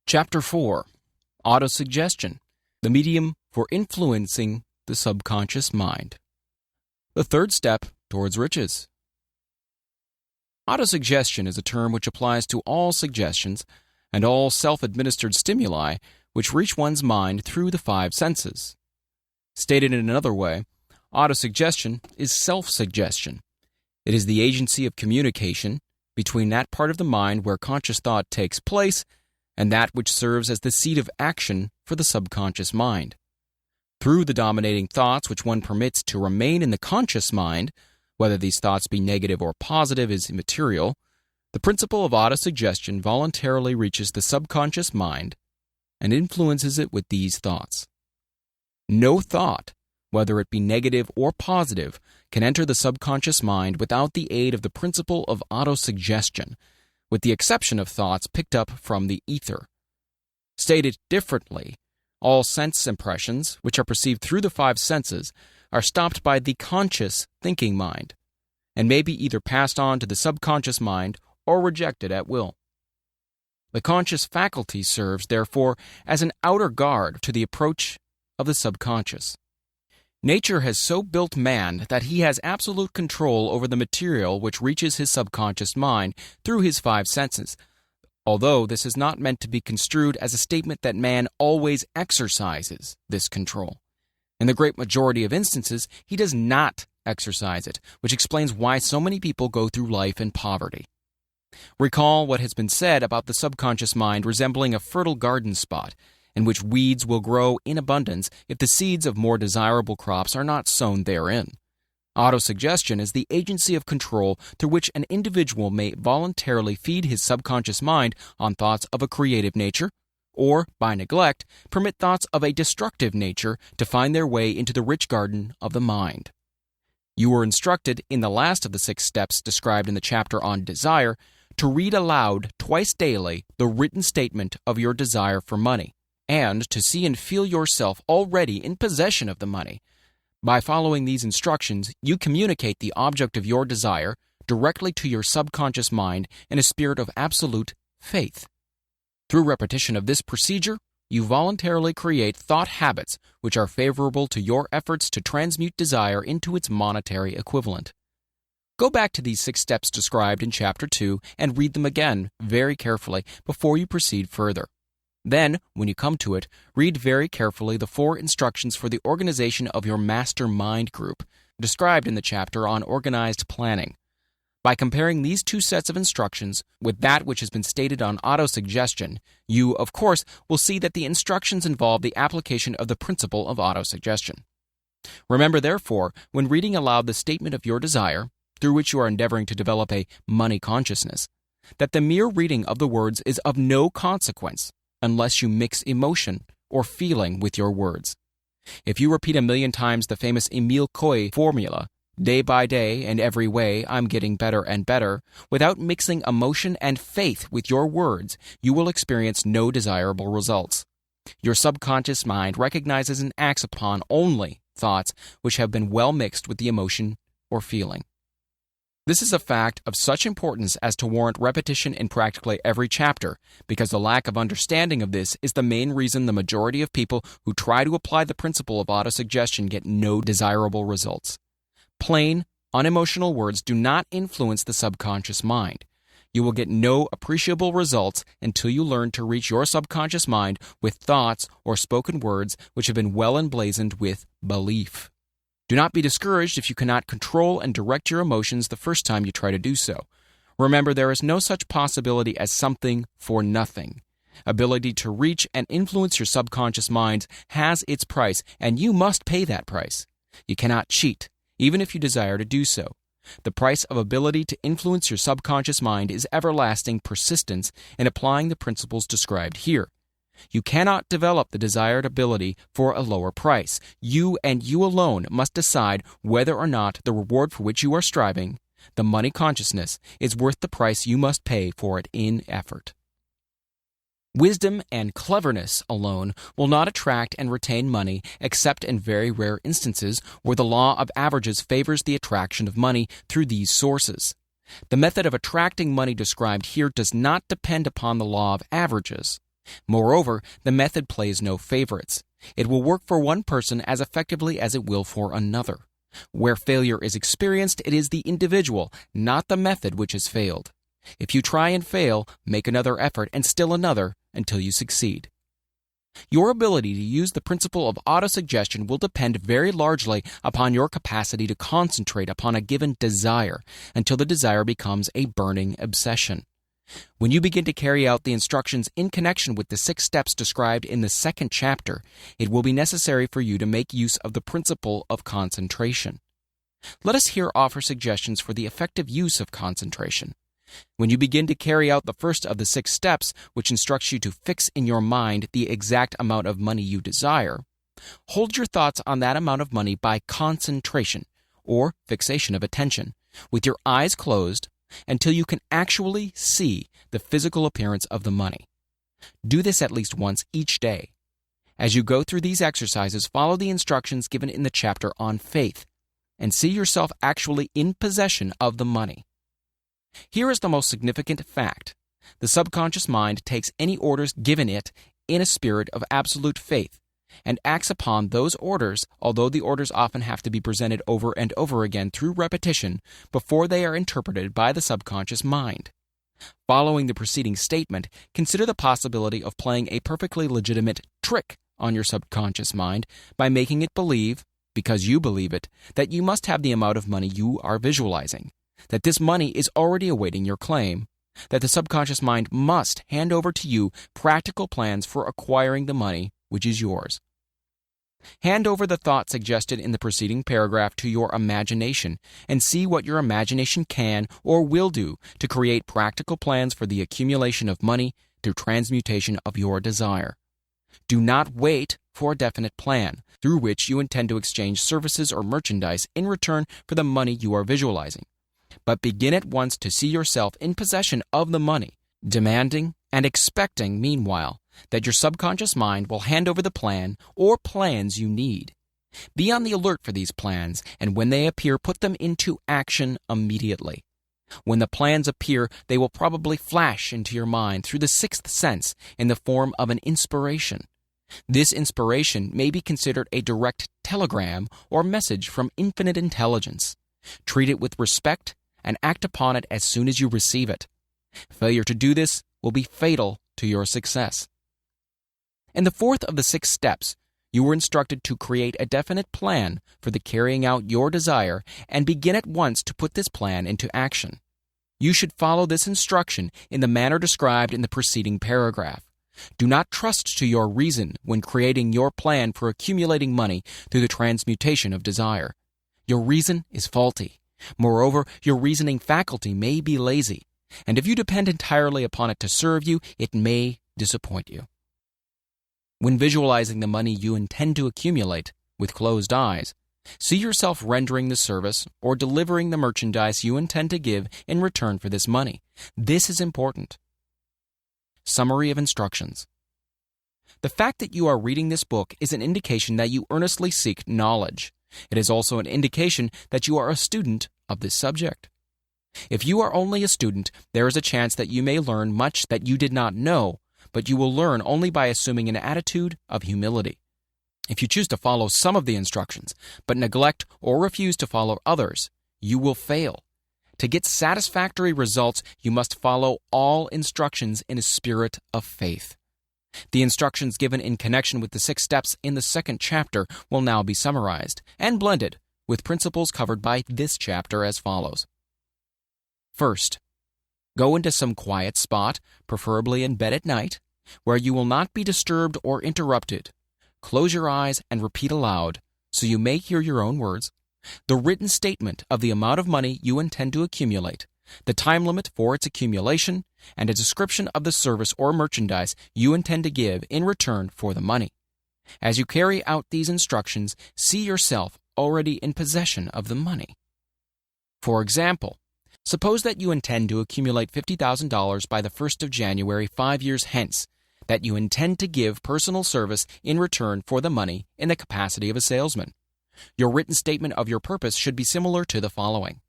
Chapter 4. Autosuggestion, the medium for influencing the subconscious mind. The third step towards riches. Autosuggestion is a term which applies to all suggestions and all self-administered stimuli which reach one's mind through the five senses. Stated in another way, autosuggestion is self-suggestion. It is the agency of communication between that part of the mind where conscious thought takes place and that which serves as the seat of action for the subconscious mind. Through the dominating thoughts which one permits to remain in the conscious mind, whether these thoughts be negative or positive is immaterial, the principle of autosuggestion voluntarily reaches the subconscious mind and influences it with these thoughts. No thought, whether it be negative or positive, can enter the subconscious mind without the aid of the principle of autosuggestion, with the exception of thoughts picked up from the ether. Stated differently, all sense impressions, which are perceived through the five senses, are stopped by the conscious thinking mind, and may be either passed on to the subconscious mind or rejected at will. The conscious faculty serves, therefore, as an outer guard to the approach of the subconscious. Nature has so built man that he has absolute control over the material which reaches his subconscious mind through his five senses, although this is not meant to be construed as a statement that man always exercises this control. In the great majority of instances, he does not exercise it, which explains why so many people go through life in poverty. Recall what has been said about the subconscious mind resembling a fertile garden spot, in which weeds will grow in abundance if the seeds of more desirable crops are not sown therein. Autosuggestion is the agency of control through which an individual may voluntarily feed his subconscious mind on thoughts of a creative nature, or, by neglect, permit thoughts of a destructive nature to find their way into the rich garden of the mind. You were instructed in the last of the 6 steps described in the chapter on desire to read aloud twice daily the written statement of your desire for money, and to see and feel yourself already in possession of the money. By following these instructions, you communicate the object of your desire directly to your subconscious mind in a spirit of absolute faith. Through repetition of this procedure, you voluntarily create thought habits which are favorable to your efforts to transmute desire into its monetary equivalent. Go back to these 6 steps described in Chapter 2 and read them again very carefully before you proceed further. Then, when you come to it, read very carefully the 4 instructions for the organization of your master mind group, described in the chapter on organized planning. By comparing these 2 sets of instructions with that which has been stated on autosuggestion, you, of course, will see that the instructions involve the application of the principle of autosuggestion. Remember, therefore, when reading aloud the statement of your desire, through which you are endeavoring to develop a money consciousness, that the mere reading of the words is of no consequence unless you mix emotion or feeling with your words. If you repeat 1,000,000 times the famous Emile Coué formula, day by day and every way I'm getting better and better, without mixing emotion and faith with your words, you will experience no desirable results. Your subconscious mind recognizes and acts upon only thoughts which have been well mixed with the emotion or feeling. This is a fact of such importance as to warrant repetition in practically every chapter, because the lack of understanding of this is the main reason the majority of people who try to apply the principle of autosuggestion get no desirable results. Plain, unemotional words do not influence the subconscious mind. You will get no appreciable results until you learn to reach your subconscious mind with thoughts or spoken words which have been well emblazoned with belief. Do not be discouraged if you cannot control and direct your emotions the first time you try to do so. Remember, there is no such possibility as something for nothing. Ability to reach and influence your subconscious mind has its price, and you must pay that price. You cannot cheat, even if you desire to do so. The price of ability to influence your subconscious mind is everlasting persistence in applying the principles described here. You cannot develop the desired ability for a lower price. You and you alone must decide whether or not the reward for which you are striving, the money consciousness, is worth the price you must pay for it in effort. Wisdom and cleverness alone will not attract and retain money except in very rare instances where the law of averages favors the attraction of money through these sources. The method of attracting money described here does not depend upon the law of averages. Moreover, the method plays no favorites. It will work for one person as effectively as it will for another. Where failure is experienced, it is the individual, not the method, which has failed. If you try and fail, make another effort and still another until you succeed. Your ability to use the principle of autosuggestion will depend very largely upon your capacity to concentrate upon a given desire until the desire becomes a burning obsession. When you begin to carry out the instructions in connection with the 6 steps described in the 2nd chapter, it will be necessary for you to make use of the principle of concentration. Let us here offer suggestions for the effective use of concentration. When you begin to carry out the first of the 6 steps, which instructs you to fix in your mind the exact amount of money you desire, hold your thoughts on that amount of money by concentration, or fixation of attention, with your eyes closed, until you can actually see the physical appearance of the money. Do this at least once each day. As you go through these exercises, follow the instructions given in the chapter on faith, and see yourself actually in possession of the money. Here is the most significant fact. The subconscious mind takes any orders given it in a spirit of absolute faith and acts upon those orders, although the orders often have to be presented over and over again through repetition before they are interpreted by the subconscious mind. Following the preceding statement, consider the possibility of playing a perfectly legitimate trick on your subconscious mind by making it believe, because you believe it, that you must have the amount of money you are visualizing, that this money is already awaiting your claim, that the subconscious mind must hand over to you practical plans for acquiring the money which is yours. Hand over the thought suggested in the preceding paragraph to your imagination and see what your imagination can or will do to create practical plans for the accumulation of money through transmutation of your desire. Do not wait for a definite plan through which you intend to exchange services or merchandise in return for the money you are visualizing, but begin at once to see yourself in possession of the money, demanding and expecting, meanwhile, that your subconscious mind will hand over the plan or plans you need. Be on the alert for these plans, and when they appear, put them into action immediately. When the plans appear, they will probably flash into your mind through the 6th sense in the form of an inspiration. This inspiration may be considered a direct telegram or message from infinite intelligence. Treat it with respect and act upon it as soon as you receive it. Failure to do this will be fatal to your success. In the 4th of the 6 steps, you were instructed to create a definite plan for the carrying out your desire and begin at once to put this plan into action. You should follow this instruction in the manner described in the preceding paragraph. Do not trust to your reason when creating your plan for accumulating money through the transmutation of desire. Your reason is faulty. Moreover, your reasoning faculty may be lazy, and if you depend entirely upon it to serve you, it may disappoint you. When visualizing the money you intend to accumulate with closed eyes, see yourself rendering the service or delivering the merchandise you intend to give in return for this money. This is important. Summary of instructions. The fact that you are reading this book is an indication that you earnestly seek knowledge. It is also an indication that you are a student of this subject. If you are only a student, there is a chance that you may learn much that you did not know, but you will learn only by assuming an attitude of humility. If you choose to follow some of the instructions, but neglect or refuse to follow others, you will fail. To get satisfactory results, you must follow all instructions in a spirit of faith. The instructions given in connection with the 6 steps in the 2nd chapter will now be summarized and blended with principles covered by this chapter as follows. First, go into some quiet spot, preferably in bed at night, where you will not be disturbed or interrupted. Close your eyes and repeat aloud, so you may hear your own words, the written statement of the amount of money you intend to accumulate, the time limit for its accumulation, and a description of the service or merchandise you intend to give in return for the money. As you carry out these instructions, see yourself already in possession of the money. For example, suppose that you intend to accumulate $50,000 by the 1st of January 5 years hence, that you intend to give personal service in return for the money in the capacity of a salesman. Your written statement of your purpose should be similar to the following.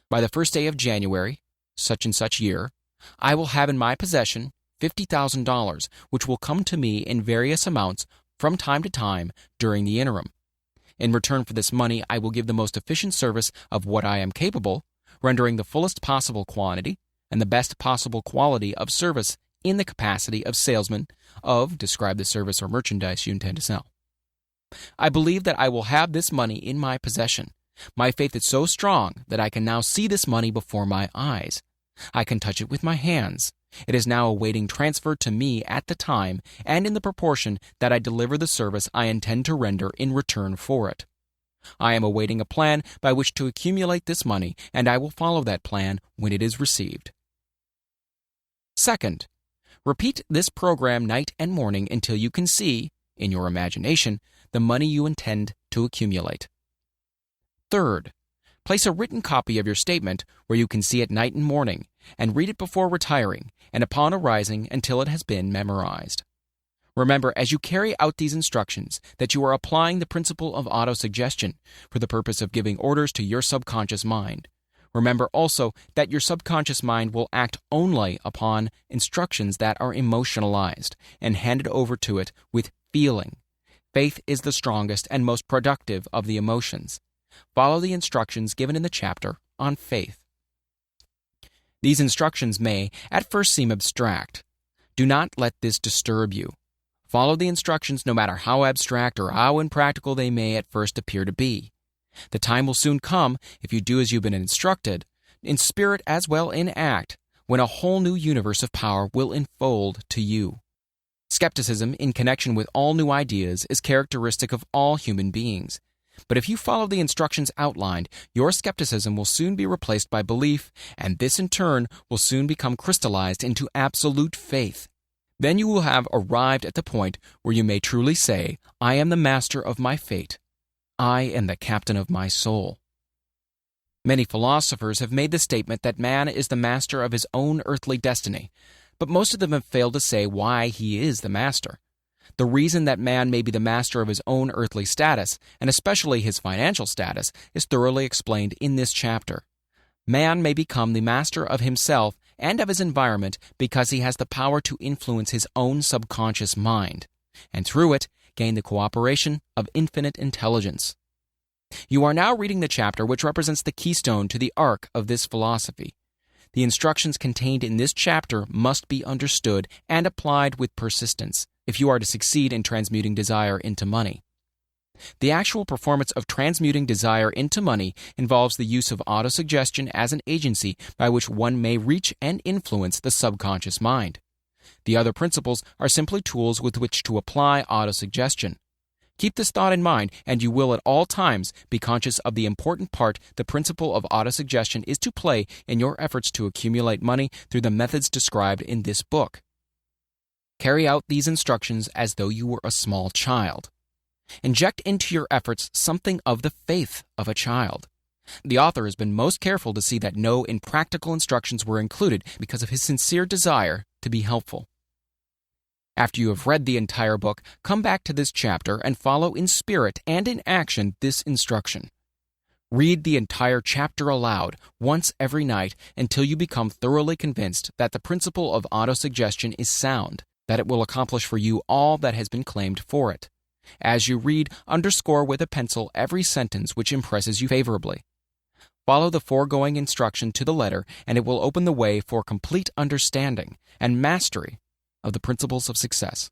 By the 1st day of January, such and such year, I will have in my possession $50,000, which will come to me in various amounts from time to time during the interim. In return for this money, I will give the most efficient service of what I am capable, rendering the fullest possible quantity and the best possible quality of service in the capacity of salesman of describe the service or merchandise you intend to sell. I believe that I will have this money in my possession. My faith is so strong that I can now see this money before my eyes. I can touch it with my hands. It is now awaiting transfer to me at the time and in the proportion that I deliver the service I intend to render in return for it. I am awaiting a plan by which to accumulate this money, and I will follow that plan when it is received. Second, repeat this program night and morning until you can see, in your imagination, the money you intend to accumulate. Third, place a written copy of your statement where you can see it night and morning, and read it before retiring and upon arising until it has been memorized. Remember, as you carry out these instructions, that you are applying the principle of autosuggestion for the purpose of giving orders to your subconscious mind. Remember also that your subconscious mind will act only upon instructions that are emotionalized and handed over to it with feeling. Faith is the strongest and most productive of the emotions. Follow the instructions given in the chapter on faith. These instructions may at first seem abstract. Do not let this disturb you. Follow the instructions no matter how abstract or how impractical they may at first appear to be. The time will soon come, if you do as you've been instructed, in spirit as well in act, when a whole new universe of power will enfold to you. Skepticism in connection with all new ideas is characteristic of all human beings. But if you follow the instructions outlined, your skepticism will soon be replaced by belief, and this in turn will soon become crystallized into absolute faith. Then you will have arrived at the point where you may truly say, I am the master of my fate. I am the captain of my soul. Many philosophers have made the statement that man is the master of his own earthly destiny, but most of them have failed to say why he is the master. The reason that man may be the master of his own earthly status, and especially his financial status, is thoroughly explained in this chapter. Man may become the master of himself and of his environment because he has the power to influence his own subconscious mind, and through it, gain the cooperation of infinite intelligence. You are now reading the chapter which represents the keystone to the arc of this philosophy. The instructions contained in this chapter must be understood and applied with persistence if you are to succeed in transmuting desire into money. The actual performance of transmuting desire into money involves the use of autosuggestion as an agency by which one may reach and influence the subconscious mind. The other principles are simply tools with which to apply autosuggestion. Keep this thought in mind, and you will at all times be conscious of the important part the principle of autosuggestion is to play in your efforts to accumulate money through the methods described in this book. Carry out these instructions as though you were a small child. Inject into your efforts something of the faith of a child. The author has been most careful to see that no impractical instructions were included because of his sincere desire to be helpful. After you have read the entire book, come back to this chapter and follow in spirit and in action this instruction. Read the entire chapter aloud once every night until you become thoroughly convinced that the principle of autosuggestion is sound, that it will accomplish for you all that has been claimed for it. As you read, underscore with a pencil every sentence which impresses you favorably. Follow the foregoing instruction to the letter, and it will open the way for complete understanding and mastery of the principles of success.